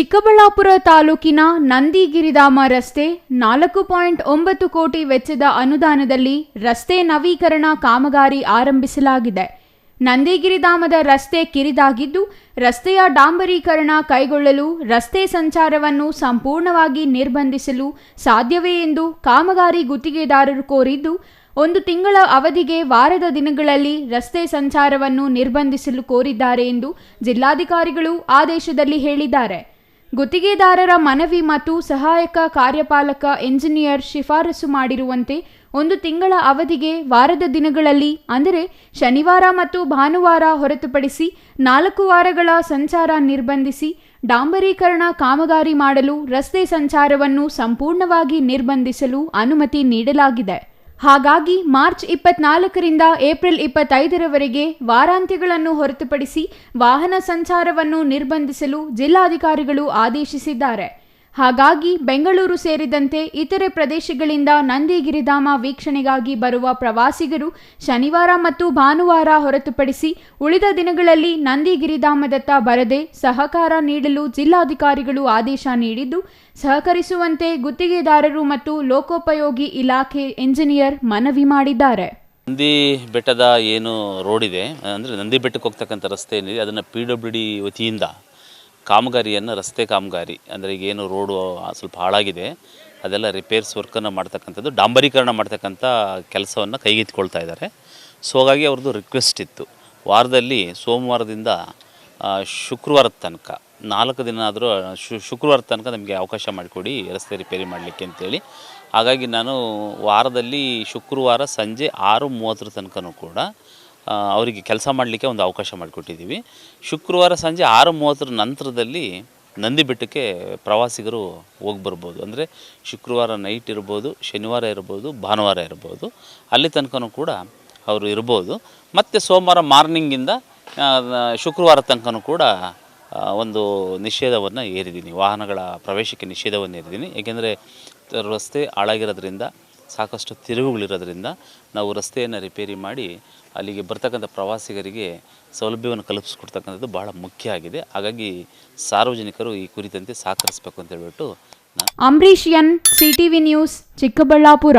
ಚಿಕ್ಕಬಳ್ಳಾಪುರ ತಾಲೂಕಿನ ನಂದಿಗಿರಿಧಾಮ ರಸ್ತೆ 4.9 ಕೋಟಿ ವೆಚ್ಚದ ಅನುದಾನದಲ್ಲಿ ರಸ್ತೆ ನವೀಕರಣ ಕಾಮಗಾರಿ ಆರಂಭಿಸಲಾಗಿದೆ. ನಂದಿಗಿರಿಧಾಮದ ರಸ್ತೆ ಕಿರಿದಾಗಿದ್ದು, ರಸ್ತೆಯ ಡಾಂಬರೀಕರಣ ಕೈಗೊಳ್ಳಲು ರಸ್ತೆ ಸಂಚಾರವನ್ನು ಸಂಪೂರ್ಣವಾಗಿ ನಿರ್ಬಂಧಿಸಲು ಸಾಧ್ಯವೇ ಎಂದು ಕಾಮಗಾರಿ ಗುತ್ತಿಗೆದಾರರು ಕೋರಿದ್ದು, 1 ತಿಂಗಳ ಅವಧಿಗೆ ವಾರದ ದಿನಗಳಲ್ಲಿ ರಸ್ತೆ ಸಂಚಾರವನ್ನು ನಿರ್ಬಂಧಿಸಲು ಕೋರಿದ್ದಾರೆ ಎಂದು ಜಿಲ್ಲಾಧಿಕಾರಿಗಳು ಆದೇಶದಲ್ಲಿ ಹೇಳಿದ್ದಾರೆ. ಗುತ್ತಿಗೆದಾರರ ಮನವಿ ಮತ್ತು ಸಹಾಯಕ ಕಾರ್ಯಪಾಲಕ ಎಂಜಿನಿಯರ್ ಶಿಫಾರಸು ಮಾಡಿರುವಂತೆ 1 ತಿಂಗಳ ಅವಧಿಗೆ ವಾರದ ದಿನಗಳಲ್ಲಿ ಅಂದರೆ ಶನಿವಾರ ಮತ್ತು ಭಾನುವಾರ ಹೊರತುಪಡಿಸಿ 4 ವಾರಗಳ ಸಂಚಾರ ನಿರ್ಬಂಧಿಸಿ ಡಾಂಬರೀಕರಣ ಕಾಮಗಾರಿ ಮಾಡಲು ರಸ್ತೆ ಸಂಚಾರವನ್ನು ಸಂಪೂರ್ಣವಾಗಿ ನಿರ್ಬಂಧಿಸಲು ಅನುಮತಿ ನೀಡಲಾಗಿದೆ. ಹಾಗಾಗಿ ಮಾರ್ಚ್ 24ರಿಂದ ಏಪ್ರಿಲ್ 25ರವರೆಗೆ ವಾರಾಂತ್ಯಗಳನ್ನು ಹೊರತುಪಡಿಸಿ ವಾಹನ ಸಂಚಾರವನ್ನು ನಿರ್ಬಂಧಿಸಲು ಜಿಲ್ಲಾಧಿಕಾರಿಗಳು ಆದೇಶಿಸಿದ್ದಾರೆ. ಹಾಗಾಗಿ ಬೆಂಗಳೂರು ಸೇರಿದಂತೆ ಇತರೆ ಪ್ರದೇಶಗಳಿಂದ ನಂದಿಗಿರಿಧಾಮ ವೀಕ್ಷಣೆಗಾಗಿ ಬರುವ ಪ್ರವಾಸಿಗರು ಶನಿವಾರ ಮತ್ತು ಭಾನುವಾರ ಹೊರತುಪಡಿಸಿ ಉಳಿದ ದಿನಗಳಲ್ಲಿ ನಂದಿಗಿರಿಧಾಮದತ್ತ ಬರದೆ ಸಹಕಾರ ನೀಡಲು ಜಿಲ್ಲಾಧಿಕಾರಿಗಳು ಆದೇಶ ನೀಡಿದ್ದು, ಸಹಕರಿಸುವಂತೆ ಗುತ್ತಿಗೆದಾರರು ಮತ್ತು ಲೋಕೋಪಯೋಗಿ ಇಲಾಖೆ ಎಂಜಿನಿಯರ್ ಮನವಿ ಮಾಡಿದ್ದಾರೆ. ನಂದಿ ಬೆಟ್ಟದ ಏನು ರೋಡ್ ಇದೆ, ಅಂದರೆ ನಂದಿ ಬೆಟ್ಟಕ್ಕೆ ಹೋಗ್ತಕ್ಕಂಥ ರಸ್ತೆ ಏನಿದೆ, ಅದನ್ನು PWD ವತಿಯಿಂದ ಕಾಮಗಾರಿಯನ್ನು, ರಸ್ತೆ ಕಾಮಗಾರಿ ಅಂದರೆ ಈಗೇನು ರೋಡು ಸ್ವಲ್ಪ ಹಾಳಾಗಿದೆ ಅದೆಲ್ಲ ರಿಪೇರ್ಸ್ ವರ್ಕನ್ನು ಮಾಡ್ತಕ್ಕಂಥದ್ದು, ಡಾಂಬರೀಕರಣ ಮಾಡ್ತಕ್ಕಂಥ ಕೆಲಸವನ್ನು ಕೈಗೆತ್ತಿಕೊಳ್ತಾ ಇದ್ದಾರೆ. ಸೊ ಹಾಗಾಗಿ ಅವ್ರದ್ದು ರಿಕ್ವೆಸ್ಟ್ ಇತ್ತು, ವಾರದಲ್ಲಿ ಸೋಮವಾರದಿಂದ ಶುಕ್ರವಾರದ ತನಕ 4 ದಿನ ಆದರೂ ಶುಕ್ರವಾರದ ತನಕ ನಮಗೆ ಅವಕಾಶ ಮಾಡಿಕೊಡಿ ರಸ್ತೆ ರಿಪೇರಿ ಮಾಡಲಿಕ್ಕೆ ಅಂತೇಳಿ. ಹಾಗಾಗಿ ನಾನು ವಾರದಲ್ಲಿ ಶುಕ್ರವಾರ ಸಂಜೆ 6:30 ತನಕನೂ ಕೂಡ ಅವರಿಗೆ ಕೆಲಸ ಮಾಡಲಿಕ್ಕೆ ಒಂದು ಅವಕಾಶ ಮಾಡಿಕೊಟ್ಟಿದ್ದೀವಿ. ಶುಕ್ರವಾರ ಸಂಜೆ 6:30 ನಂತರದಲ್ಲಿ ನಂದಿ ಬೆಟ್ಟಕ್ಕೆ ಪ್ರವಾಸಿಗರು ಹೋಗಿ ಬರ್ಬೋದು. ಅಂದರೆ ಶುಕ್ರವಾರ ನೈಟ್ ಇರ್ಬೋದು, ಶನಿವಾರ ಇರ್ಬೋದು, ಭಾನುವಾರ ಇರ್ಬೋದು, ಅಲ್ಲಿ ತನಕನೂ ಕೂಡ ಅವರು ಇರ್ಬೋದು. ಮತ್ತು ಸೋಮವಾರ ಮಾರ್ನಿಂಗಿಂದ ಶುಕ್ರವಾರ ತನಕನೂ ಕೂಡ ಒಂದು ನಿಷೇಧವನ್ನು ಏರಿದ್ದೀನಿ, ವಾಹನಗಳ ಪ್ರವೇಶಕ್ಕೆ ನಿಷೇಧವನ್ನು ಏರಿದ್ದೀನಿ. ಏಕೆಂದರೆ ರಸ್ತೆ ಹಾಳಾಗಿರೋದ್ರಿಂದ, ಸಾಕಷ್ಟು ತಿರುವುಗಳಿರೋದ್ರಿಂದ ನಾವು ರಸ್ತೆಯನ್ನು ರಿಪೇರಿ ಮಾಡಿ ಅಲ್ಲಿಗೆ ಬರ್ತಕ್ಕಂಥ ಪ್ರವಾಸಿಗರಿಗೆ ಸೌಲಭ್ಯವನ್ನು ಕಲ್ಪಿಸ್ಕೊಡ್ತಕ್ಕಂಥದ್ದು ಬಹಳ ಮುಖ್ಯ ಆಗಿದೆ. ಹಾಗಾಗಿ ಸಾರ್ವಜನಿಕರು ಈ ಕುರಿತಂತೆ ಸಹಕರಿಸಬೇಕು ಅಂತ ಹೇಳ್ಬಿಟ್ಟು Ambareesh N, CTV news, Chikkaballapur.